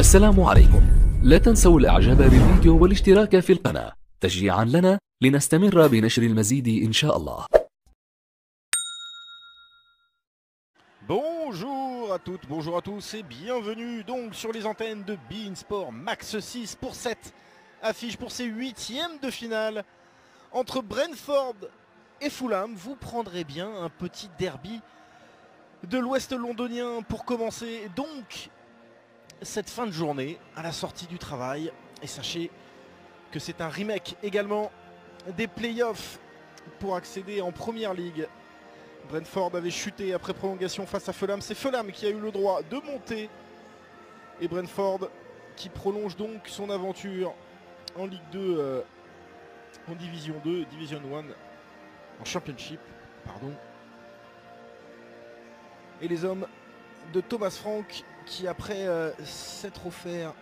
السلام عليكم. لا تنسوا الاعجاب بالفيديو والاشتراك في القناة تشجيعا لنا لنستمر بنشر المزيد إن شاء الله. Bonjour à toutes, bonjour à tous et bienvenue donc sur les antennes de beIN Sport Max 6 pour cette affiche pour ces huitièmes de finale entre Brentford et Fulham. Vous prendrez bien un petit derby de l'ouest londonien pour commencer donc cette fin de journée à la sortie du travail. Et sachez que c'est un remake également des playoffs pour accéder en Première Ligue. Brentford avait chuté après prolongation face à Fulham. C'est Fulham qui a eu le droit de monter. Et Brentford qui prolonge donc son aventure en Ligue 2, en Division 2, Division 1, en Championship, pardon. Et les hommes de Thomas Frank qui, après s'être offert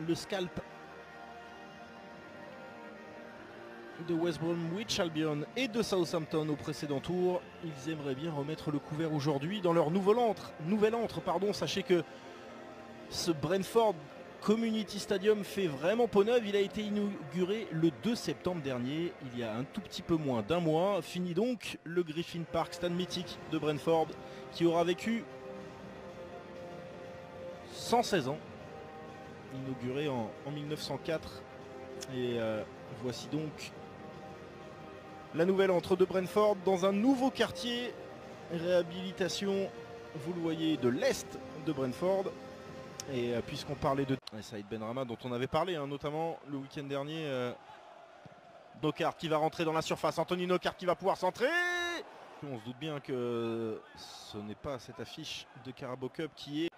le scalp de West Bromwich Albion et de Southampton au précédent tour, ils aimeraient bien remettre le couvert aujourd'hui dans leur nouvel antre. Sachez que ce Brentford Community Stadium fait vraiment peau neuve. Il a été inauguré le 2 septembre dernier, il y a un tout petit peu moins d'un mois. Fini donc le Griffin Park, stade mythique de Brentford, qui aura vécu 116 ans, inauguré en 1904. Et voici donc la nouvelle entre de Brentford dans un nouveau quartier, réhabilitation, vous le voyez, de l'est de Brentford. Et puisqu'on parlait de Saïd Benrahma dont on avait parlé notamment le week-end dernier, Knockaert qui va rentrer dans la surface, Anthony Knockaert qui va pouvoir centrer. On se doute bien que ce n'est pas cette affiche de Carabao Cup qui est...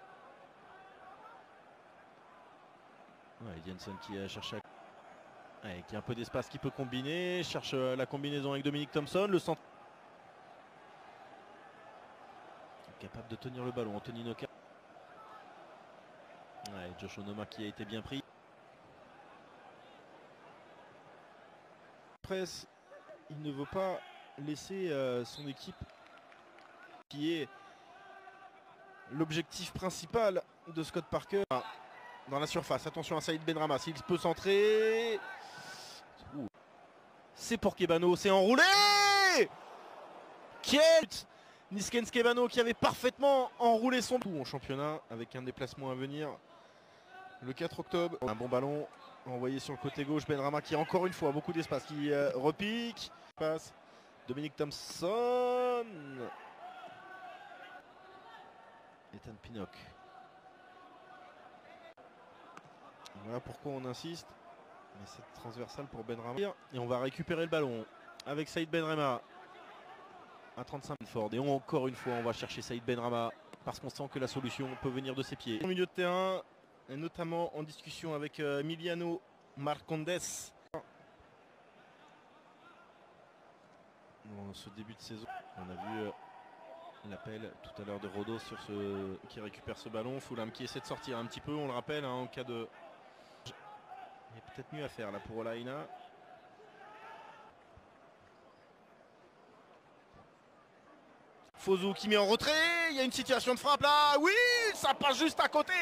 Jensen qui a cherché à... qui a un peu d'espace, qui peut combiner, cherche la combinaison avec Dominic Thompson, le centre capable de tenir le ballon, Anthony Knockaert. Josh Onoma qui a été bien pris. Presse, il ne veut pas laisser son équipe, qui est l'objectif principal de Scott Parker, dans la surface. Attention à Saïd Benrahma, s'il peut centrer. C'est pour Kebano, c'est enroulé. Quel Niskens Kebano qui avait parfaitement enroulé son coup en championnat avec un déplacement à venir le 4 octobre. Un bon ballon envoyé sur le côté gauche. Benrahma qui a encore une fois beaucoup d'espace, qui repique. Passe Dominic Thompson. Ethan Pinnock. Voilà pourquoi on insiste. Mais c'est transversal pour Benrahma. Et on va récupérer le ballon avec Saïd Benrahma à 35 Ford. Et encore une fois, on va chercher Saïd Benrahma parce qu'on sent que la solution peut venir de ses pieds. Au milieu de terrain, et notamment en discussion avec Emiliano Marcondes. Dans ce début de saison, on a vu l'appel tout à l'heure de Rodo sur ce qui récupère ce ballon. Fulham qui essaie de sortir un petit peu, on le rappelle, en cas de... Il y a peut-être mieux à faire là pour Olaïna. Fosu qui met en retrait, il y a une situation de frappe là, oui, ça passe juste à côté.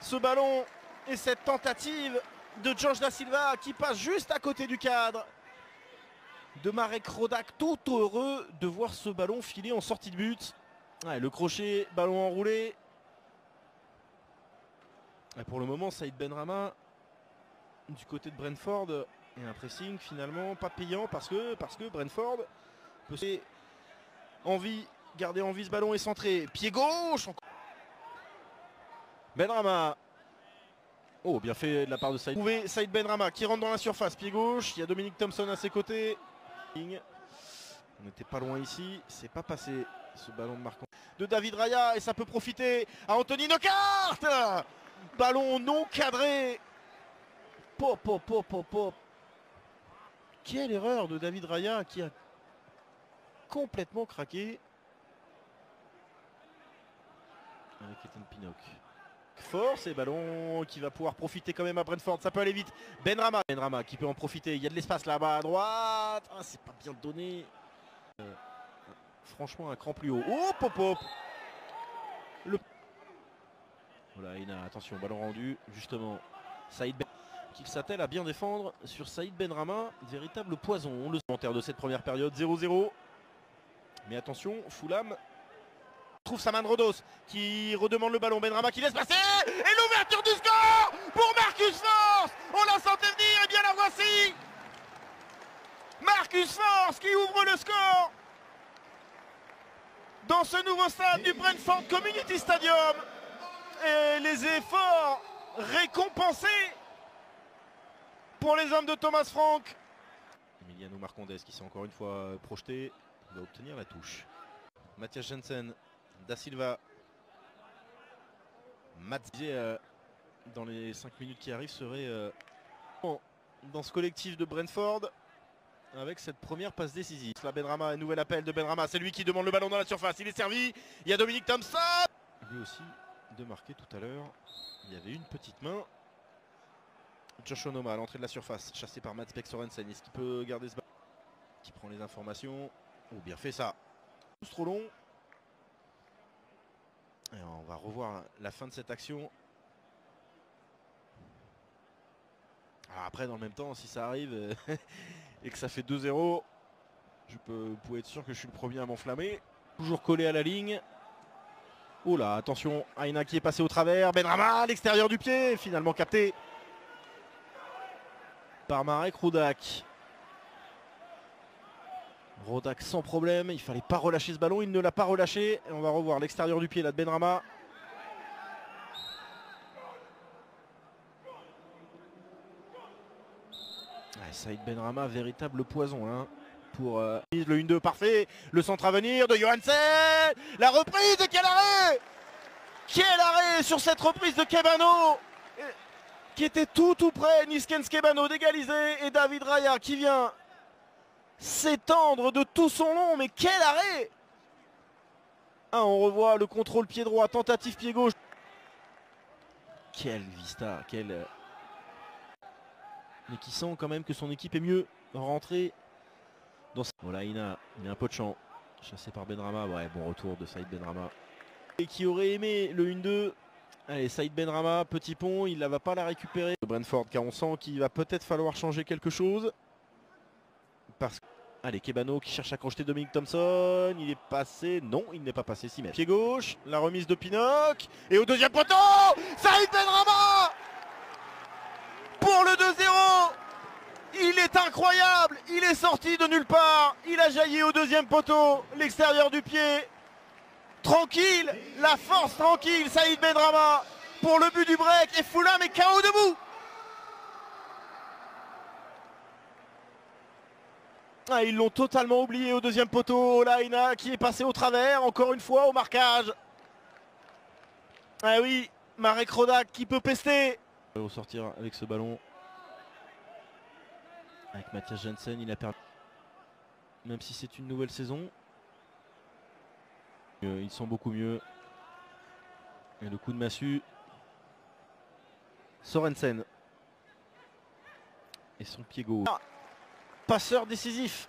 Ce ballon et cette tentative de George Da Silva qui passe juste à côté du cadre de Marek Rodak, tout heureux de voir ce ballon filer en sortie de but. Le crochet, ballon enroulé. Et pour le moment, Saïd Benrahma du côté de Brentford et un pressing finalement pas payant parce que Brentford peut garder en vie ce ballon et centrer. Pied gauche. Benrahma. Oh, bien fait de la part de Saïd. Trouvé Saïd Benrahma qui rentre dans la surface. Pied gauche. Il y a Dominic Thompson à ses côtés. On n'était pas loin ici. C'est pas passé ce ballon de Marcon. De David Raya et ça peut profiter à Anthony Knockaert. Ballon non cadré. Pop, pop, pop, pop, pop. Quelle erreur de David Raya qui a complètement craqué. Avec Ethan Pinnock. Force et ballon qui va pouvoir profiter quand même à Brentford. Ça peut aller vite. Benrahma qui peut en profiter. Il y a de l'espace là-bas à droite. Ah, c'est pas bien donné. Franchement, un cran plus haut. Oh, pop, pop. Voilà, attention, ballon rendu, justement. Saïd Ben qui s'attelle à bien défendre sur Saïd Benrahma, véritable poison. On le commentaire de cette première période, 0-0. Mais attention, Fulham trouve Saman Rodos qui redemande le ballon. Benrahma qui laisse passer. Et l'ouverture du score pour Marcus Forss. On la sentait venir, et bien la voici. Marcus Forss qui ouvre le score dans ce nouveau stade du Brentford Community Stadium. Et les efforts récompensés pour les hommes de Thomas Frank. Emiliano Marcondes qui s'est encore une fois projeté, il va obtenir la touche. Matthias Jensen, Da Silva. Mats dans les 5 minutes qui arrivent serait dans ce collectif de Brentford avec cette première passe décisive. La Benrahma, un nouvel appel de Benrahma, c'est lui qui demande le ballon dans la surface, il est servi, il y a Dominic Thompson. Lui aussi de marquer tout à l'heure, il y avait une petite main. Josh Onoma à l'entrée de la surface, chassé par Mats Beck Sorensen. Est-ce qu'il peut garder ce ballon? Qui prend les informations. Oh, bien fait ça. Tous trop long. Et on va revoir la fin de cette action. Alors après, dans le même temps, si ça arrive et que ça fait 2-0, vous pouvez être sûr que je suis le premier à m'enflammer. Toujours collé à la ligne. Oh là, attention, Aina qui est passé au travers. Benrahma à l'extérieur du pied, finalement capté par Marek Rodak. Rodak sans problème, il fallait pas relâcher ce ballon, il ne l'a pas relâché. Et on va revoir l'extérieur du pied là de Benrahma. Saïd Benrahma, véritable poison hein, pour le 1-2 parfait. Le centre à venir de Johansen. La reprise et quel arrêt! Quel arrêt sur cette reprise de Kebano qui était tout près. Niskens Kebano d'égaliser et David Raya qui vient s'étendre de tout son long. Mais quel arrêt! On revoit le contrôle pied droit, tentative pied gauche. Quel vista, quel... Mais qui sent quand même que son équipe est mieux rentrée dans... Voilà, il a un peu de champ. Chassé par Benrahma, ouais, bon retour de Saïd Benrahma. Et qui aurait aimé le 1-2. Allez, Saïd Benrahma, petit pont, il ne va pas la récupérer. Brentford, car on sent qu'il va peut-être falloir changer quelque chose. Parce que... Allez, Kebano qui cherche à crocheter Dominic Thompson. Il est passé. Non, il n'est pas passé 6 mètres. Pied gauche, la remise de Pinnock. Et au deuxième poteau, Saïd Benrahma pour le 2-0. Il est incroyable. Il est sorti de nulle part. Il a jailli au deuxième poteau. L'extérieur du pied. Tranquille. La force tranquille. Saïd Benrahma pour le but du break. Et Fulham est KO debout. Ils l'ont totalement oublié au deuxième poteau. Laina qui est passé au travers. Encore une fois au marquage. Ah oui. Marek Rodak qui peut pester. Il va sortir avec ce ballon. Avec Matthias Jensen, il a perdu. Même si c'est une nouvelle saison. Ils sont beaucoup mieux. Et le coup de massue. Sorensen. Et son pied gauche. Passeur décisif.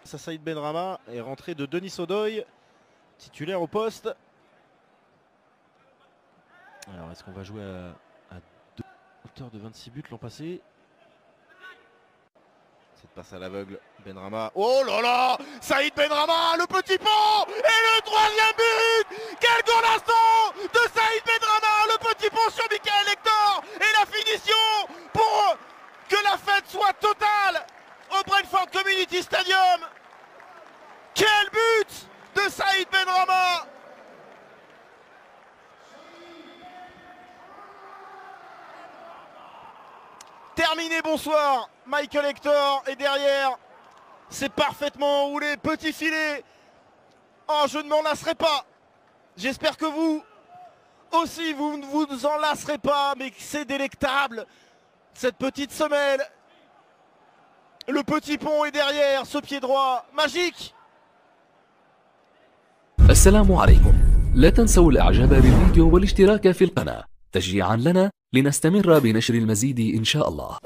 Saïd Benrahma est rentré de Denis Odoi. Titulaire au poste. Alors est-ce qu'on va jouer à 2 auteurs de 26 buts l'an passé? Cette passe à l'aveugle, Benrahma. Oh là là, Saïd Benrahma, le petit pont et le troisième but. Quel goal instant de Saïd Benrahma, le petit pont sur Michael Hector. Et la finition pour que la fête soit totale au Brentford Community Stadium. Quel but de Saïd Benrahma. Terminé, bonsoir. Michael Hector est derrière. C'est parfaitement roulé. Petit filet. Oh, je ne m'en lasserai pas. J'espère que vous aussi, vous ne vous en lasserez pas. Mais c'est délectable. Cette petite semelle. Le petit pont est derrière. Ce pied droit. Magique. السلام عليكم. لا تنسوا الاعجاب بالفيديو والاشتراك في القناة تشجيعا لنا لنستمر بنشر المزيد إن شاء الله.